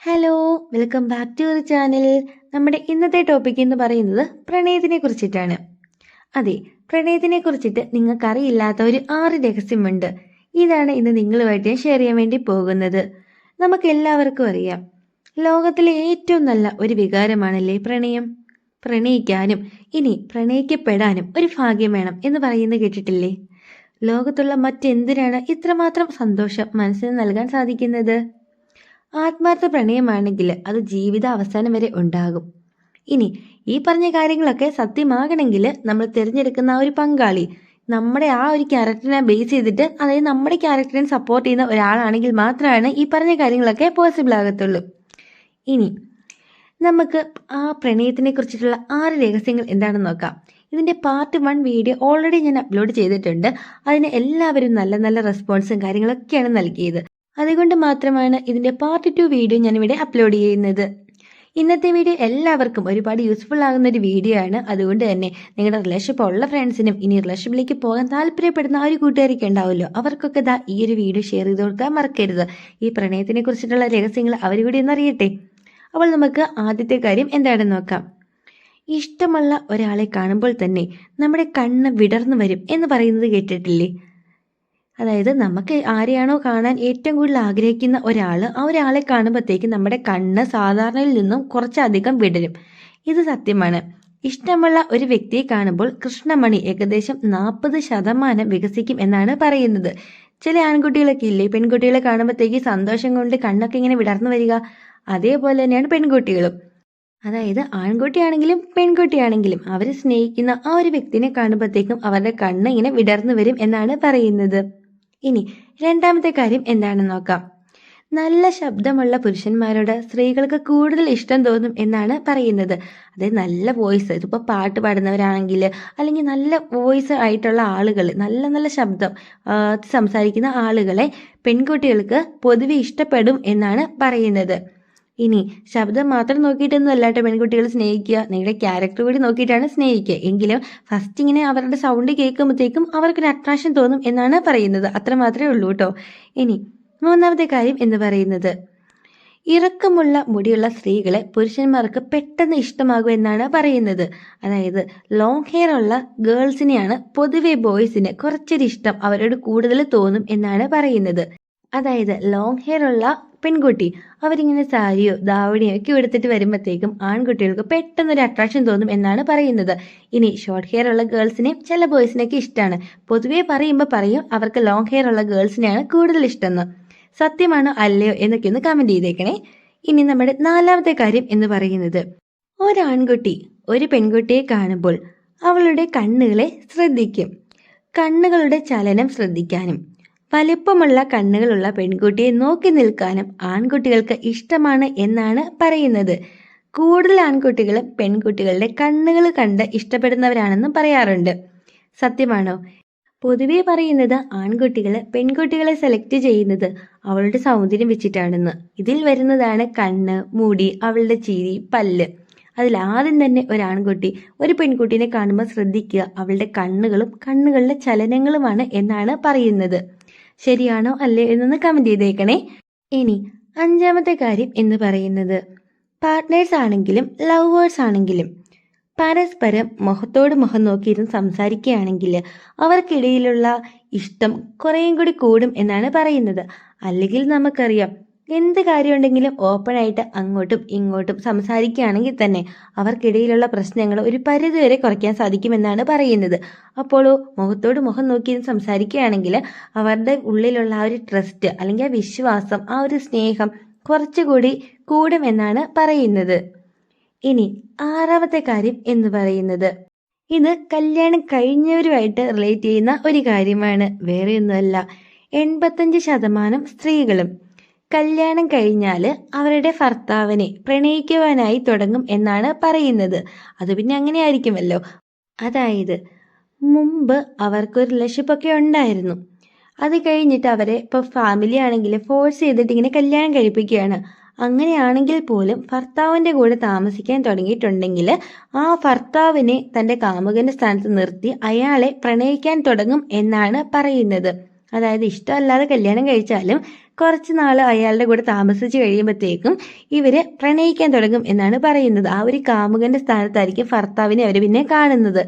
Hello, welcome back to our channel. നമ്മുടെ ഇന്നത്തെ topic എന്ന് പറയുന്നത് പ്രണയത്തിനെ കുറിച്ചിട്ടാണ്. അതെ, പ്രണയത്തിനെ കുറിച്ചിട്ട് നിങ്ങൾക്കറിയില്ലാത്ത ഒരു 6 രഹസ്യമുണ്ട്. ഇതാണ് ഇന്ന് നിങ്ങളുമായിട്ട് ഞാൻ ഷെയർ ചെയ്യാൻ വേണ്ടി പോകുന്നത്. നമുക്ക് എല്ലാവർക്കും അറിയാം, ലോകത്തിലെ ഏറ്റവും നല്ല ഒരു വികാരമാണല്ലേ പ്രണയം. പ്രണയിക്കാനും ഇനി പ്രണയിക്കപ്പെടാനും ഒരു ഭാഗ്യം വേണം എന്ന് പറയുന്നത് കേട്ടിട്ടില്ലേ? ലോകത്തുള്ള മറ്റെന്തിനാണ് ഇത്രമാത്രം സന്തോഷം മനസ്സിന് നൽകാൻ സാധിക്കുന്നത്? ആത്മാർത്ഥ പ്രണയമാണെങ്കിൽ അത് ജീവിത അവസാനം വരെ ഉണ്ടാകും. ഇനി ഈ പറഞ്ഞ കാര്യങ്ങളൊക്കെ സത്യമാകണമെങ്കിൽ നമ്മൾ തിരഞ്ഞെടുക്കുന്ന ആ ഒരു പങ്കാളി നമ്മുടെ ആ ഒരു ക്യാരക്ടറിനെ ബേസ് ചെയ്തിട്ട്, അതായത് നമ്മുടെ ക്യാരക്ടറിനെ സപ്പോർട്ട് ചെയ്യുന്ന ഒരാളാണെങ്കിൽ മാത്രമാണ് ഈ പറഞ്ഞ കാര്യങ്ങളൊക്കെ പോസിബിൾ ആകത്തുള്ളൂ. ഇനി നമുക്ക് ആ പ്രണയത്തിനെ കുറിച്ചിട്ടുള്ള 6 രഹസ്യങ്ങൾ എന്താണെന്ന് നോക്കാം. ഇതിൻ്റെ പാർട്ട് 1 വീഡിയോ ഓൾറെഡി ഞാൻ അപ്ലോഡ് ചെയ്തിട്ടുണ്ട്. അതിന് എല്ലാവരും നല്ല നല്ല റെസ്പോൺസും കാര്യങ്ങളൊക്കെയാണ് നൽകിയത്. അതുകൊണ്ട് മാത്രമാണ് ഇതിൻ്റെ പാർട്ട് 2 വീഡിയോ ഞാനിവിടെ അപ്ലോഡ് ചെയ്യുന്നത്. ഇന്നത്തെ വീഡിയോ എല്ലാവർക്കും ഒരുപാട് യൂസ്ഫുൾ ആകുന്ന ഒരു വീഡിയോ ആണ്. അതുകൊണ്ട് തന്നെ നിങ്ങളുടെ റിലേഷൻഷിപ്പ് ഉള്ള ഫ്രണ്ട്സിനും ഇനി റിലേഷൻഷിപ്പിലേക്ക് പോകാൻ താല്പര്യപ്പെടുന്ന ആ ഒരു കൂട്ടുകാരൊക്കെ ഉണ്ടാവുമല്ലോ, അവർക്കൊക്കെ ഈ ഒരു വീഡിയോ ഷെയർ ചെയ്ത് കൊടുക്കാൻ മറക്കരുത്. ഈ പ്രണയത്തിനെ കുറിച്ചിട്ടുള്ള രഹസ്യങ്ങൾ അവർ കൂടി ഒന്നറിയട്ടെ. അപ്പോൾ നമുക്ക് ആദ്യത്തെ കാര്യം എന്താണെന്ന് നോക്കാം. ഇഷ്ടമുള്ള ഒരാളെ കാണുമ്പോൾ തന്നെ നമ്മുടെ കണ്ണ് വിടർന്നു വരും എന്ന് പറയുന്നത് കേട്ടിട്ടില്ലേ? അതായത് നമുക്ക് ആരെയാണോ കാണാൻ ഏറ്റവും കൂടുതൽ ആഗ്രഹിക്കുന്ന ആ ഒരാളെ കാണുമ്പോഴത്തേക്ക് നമ്മുടെ കണ്ണ് സാധാരണയിൽ നിന്നും കുറച്ചധികം വിടരും. ഇത് സത്യമാണ്. ഇഷ്ടമുള്ള ഒരു വ്യക്തിയെ കാണുമ്പോൾ കൃഷ്ണമണി ഏകദേശം 40% വികസിക്കും എന്നാണ് പറയുന്നത്. ചില ആൺകുട്ടികളൊക്കെ ഇല്ലേ, പെൺകുട്ടികളെ കാണുമ്പോഴത്തേക്ക് സന്തോഷം കൊണ്ട് കണ്ണൊക്കെ ഇങ്ങനെ വിടർന്നു വരിക. അതേപോലെ തന്നെയാണ് പെൺകുട്ടികളും. അതായത് ആൺകുട്ടിയാണെങ്കിലും പെൺകുട്ടിയാണെങ്കിലും അവർ സ്നേഹിക്കുന്ന ആ ഒരു വ്യക്തിനെ കാണുമ്പോഴത്തേക്കും അവരുടെ കണ്ണ് ഇങ്ങനെ വിടർന്നു വരും എന്നാണ് പറയുന്നത്. ഇനി രണ്ടാമത്തെ കാര്യം എന്താണെന്ന് നോക്കാം. നല്ല ശബ്ദമുള്ള പുരുഷന്മാരോട് സ്ത്രീകൾക്ക് കൂടുതൽ ഇഷ്ടം തോന്നും എന്നാണ് പറയുന്നത്. അതായത് നല്ല വോയിസ്, ഇതിപ്പോൾ പാട്ട് പാടുന്നവരാണെങ്കിൽ അല്ലെങ്കിൽ നല്ല വോയിസ് ആയിട്ടുള്ള ആളുകൾ, നല്ല നല്ല ശബ്ദം സംസാരിക്കുന്ന ആളുകളെ പെൺകുട്ടികൾക്ക് പൊതുവെ ഇഷ്ടപ്പെടും എന്നാണ് പറയുന്നത്. ഇനി ശബ്ദം മാത്രം നോക്കിയിട്ടൊന്നും അല്ലാട്ടോ പെൺകുട്ടികൾ സ്നേഹിക്കുക, നിങ്ങളുടെ ക്യാരക്ടർ കൂടി നോക്കിയിട്ടാണ് സ്നേഹിക്കുക. എങ്കിലും ഫസ്റ്റ് ഇങ്ങനെ അവരുടെ സൗണ്ട് കേൾക്കുമ്പോഴത്തേക്കും അവർക്കൊരു അട്രാക്ഷൻ തോന്നും എന്നാണ് പറയുന്നത്. അത്ര മാത്രമേ ഉള്ളൂ കേട്ടോ. ഇനി മൂന്നാമത്തെ കാര്യം എന്ന് പറയുന്നത്, ഇറക്കമുള്ള മുടിയുള്ള സ്ത്രീകളെ പുരുഷന്മാർക്ക് പെട്ടെന്ന് ഇഷ്ടമാകും എന്നാണ് പറയുന്നത്. അതായത് ലോങ് ഹെയർ ഉള്ള ഗേൾസിനെയാണ് പൊതുവെ ബോയ്സിന് കുറച്ചൊരു ഇഷ്ടം അവരോട് കൂടുതൽ തോന്നും എന്നാണ് പറയുന്നത്. അതായത് ലോങ് ഹെയർ ഉള്ള പെൺകുട്ടി അവരിങ്ങനെ സാരിയോ ദാവണിയോ ഒക്കെ എടുത്തിട്ട് വരുമ്പോഴത്തേക്കും ആൺകുട്ടികൾക്ക് പെട്ടെന്നൊരു അട്രാക്ഷൻ തോന്നും എന്നാണ് പറയുന്നത്. ഇനി ഷോർട്ട് ഹെയർ ഉള്ള ഗേൾസിനെയും ചില ബോയ്സിനെയൊക്കെ ഇഷ്ടമാണ്. പൊതുവെ പറയുമ്പോൾ പറയും അവർക്ക് ലോങ് ഹെയർ ഉള്ള ഗേൾസിനെയാണ് കൂടുതൽ ഇഷ്ടമെന്ന്. സത്യമാണോ അല്ലയോ എന്നൊക്കെ ഒന്ന് കമന്റ് ചെയ്തേക്കണേ. ഇനി നമ്മുടെ നാലാമത്തെ കാര്യം എന്ന് പറയുന്നത്, ഒരാൺകുട്ടി ഒരു പെൺകുട്ടിയെ കാണുമ്പോൾ അവളുടെ കണ്ണുകളെ ശ്രദ്ധിക്കും. കണ്ണുകളുടെ ചലനം ശ്രദ്ധിക്കാനും വലിപ്പമുള്ള കണ്ണുകളുള്ള പെൺകുട്ടിയെ നോക്കി നിൽക്കാനും ആൺകുട്ടികൾക്ക് ഇഷ്ടമാണ് എന്നാണ് പറയുന്നത്. കൂടുതൽ ആൺകുട്ടികളും പെൺകുട്ടികളുടെ കണ്ണുകൾ കണ്ട് ഇഷ്ടപ്പെടുന്നവരാണെന്നും പറയാറുണ്ട്. സത്യമാണോ? പൊതുവെ പറയുന്നത് ആൺകുട്ടികൾ പെൺകുട്ടികളെ സെലക്ട് ചെയ്യുന്നത് അവളുടെ സൗന്ദര്യം വെച്ചിട്ടാണെന്ന്. ഇതിൽ വരുന്നതാണ് കണ്ണ്, മുടി, അവളുടെ ചിരി, പല്ല്. അതിൽ ആദ്യം തന്നെ ഒരു ആൺകുട്ടി ഒരു പെൺകുട്ടീനെ കാണുമ്പോൾ ശ്രദ്ധിക്കുക അവളുടെ കണ്ണുകളും കണ്ണുകളുടെ ചലനങ്ങളുമാണ് എന്നാണ് പറയുന്നത്. ശരിയാണോ അല്ലേ എന്നൊന്ന് കമന്റ് ചെയ്തേക്കണേ. ഇനി അഞ്ചാമത്തെ കാര്യം എന്ന് പറയുന്നത്, പാർട്ട്നേഴ്സ് ആണെങ്കിലും ലവേഴ്സ് ആണെങ്കിലും പരസ്പരം മുഖത്തോട് മുഖം നോക്കിയിരുന്ന് സംസാരിക്കുകയാണെങ്കിൽ അവർക്കിടയിലുള്ള ഇഷ്ടം കുറേയും കൂടി കൂടും എന്നാണ് പറയുന്നത്. അല്ലെങ്കിൽ നമുക്കറിയാം, എന്ത് കാര്യമുണ്ടെങ്കിലും ഓപ്പണായിട്ട് അങ്ങോട്ടും ഇങ്ങോട്ടും സംസാരിക്കുകയാണെങ്കിൽ തന്നെ അവർക്കിടയിലുള്ള പ്രശ്നങ്ങൾ ഒരു പരിധിവരെ കുറയ്ക്കാൻ സാധിക്കുമെന്നാണ് പറയുന്നത്. അപ്പോഴോ മുഖത്തോട് മുഖം നോക്കി സംസാരിക്കുകയാണെങ്കിൽ അവരുടെ ഉള്ളിലുള്ള ആ ഒരു ട്രസ്റ്റ് അല്ലെങ്കിൽ ആ വിശ്വാസം, ആ ഒരു സ്നേഹം കുറച്ചുകൂടി കൂടും എന്നാണ് പറയുന്നത്. ഇനി ആറാമത്തെ കാര്യം എന്ന് പറയുന്നത്, ഇത് കല്യാണം കഴിഞ്ഞവരുമായിട്ട് റിലേറ്റ് ചെയ്യുന്ന ഒരു കാര്യമാണ്. വേറെയൊന്നുമല്ല, 85% സ്ത്രീകളും കല്യാണം കഴിഞ്ഞാൽ അവരുടെ ഭർത്താവിനെ പ്രണയിക്കുവാനായി തുടങ്ങും എന്നാണ് പറയുന്നത്. അത് പിന്നെ അങ്ങനെ ആയിരിക്കുമല്ലോ. അതായത് മുമ്പ് അവർക്കൊരു റിലേഷൻഷിപ്പൊക്കെ ഉണ്ടായിരുന്നു. അത് കഴിഞ്ഞിട്ട് അവരെ ഇപ്പോൾ ഫാമിലി ആണെങ്കിൽ ഫോഴ്സ് ചെയ്തിട്ട് ഇങ്ങനെ കല്യാണം കഴിപ്പിക്കുകയാണ്. അങ്ങനെയാണെങ്കിൽ പോലും ഭർത്താവിൻ്റെ കൂടെ താമസിക്കാൻ തുടങ്ങിയിട്ടുണ്ടെങ്കിൽ ആ ഭർത്താവിനെ തൻ്റെ കാമുകന്റെ സ്ഥാനത്ത് നിർത്തി അയാളെ പ്രണയിക്കാൻ തുടങ്ങും എന്നാണ് പറയുന്നത്. അതായത് ഇഷ്ടമല്ലാതെ കല്യാണം കഴിച്ചാലും കുറച്ച് നാൾ അയാളുടെ കൂടെ താമസിച്ച് കഴിയുമ്പോഴത്തേക്കും ഇവർ പ്രണയിക്കാൻ തുടങ്ങും എന്നാണ് പറയുന്നത്. ആ ഒരു കാമുകൻ്റെ സ്ഥാനത്തായിരിക്കും ഭർത്താവിനെ അവർ പിന്നെ കാണുന്നത്.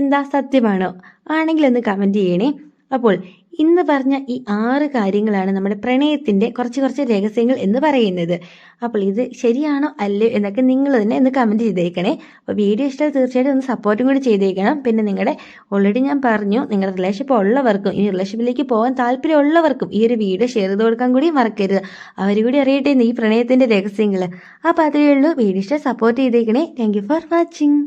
എന്താ, സത്യമാണോ? ആണെങ്കിൽ ഒന്ന് കമൻറ്റ് ചെയ്യണേ. അപ്പോൾ ഇന്ന് പറഞ്ഞ ഈ 6 കാര്യങ്ങളാണ് നമ്മുടെ പ്രണയത്തിൻ്റെ കുറച്ച് രഹസ്യങ്ങൾ എന്ന് പറയുന്നത്. അപ്പോൾ ഇത് ശരിയാണോ അല്ലയോ എന്നൊക്കെ നിങ്ങൾ തന്നെ ഒന്ന് കമൻറ്റ് ചെയ്തേക്കണേ. അപ്പോൾ വീഡിയോ ഇഷ്ടമായി തീർച്ചയായിട്ടും ഒന്ന് സപ്പോർട്ടും കൂടി ചെയ്തേക്കണം. പിന്നെ നിങ്ങളുടെ ഓൾറെഡി ഞാൻ പറഞ്ഞു, നിങ്ങളുടെ റിലേഷൻഷിപ്പ് ഉള്ളവർക്കും ഇനി റിലേഷൻഷിപ്പിലേക്ക് പോകാൻ താല്പര്യമുള്ളവർക്കും ഈ ഒരു വീഡിയോ ഷെയർ ചെയ്ത് കൊടുക്കാൻ കൂടി മറക്കരുത്. അവർ കൂടി അറിയട്ടെ ഈ പ്രണയത്തിൻ്റെ രഹസ്യങ്ങൾ. അപ്പോൾ അതേ ഉള്ളൂ. വീഡിയോ ഇഷ്ടമായി സപ്പോർട്ട് ചെയ്തേക്കണേ. Thank you for watching.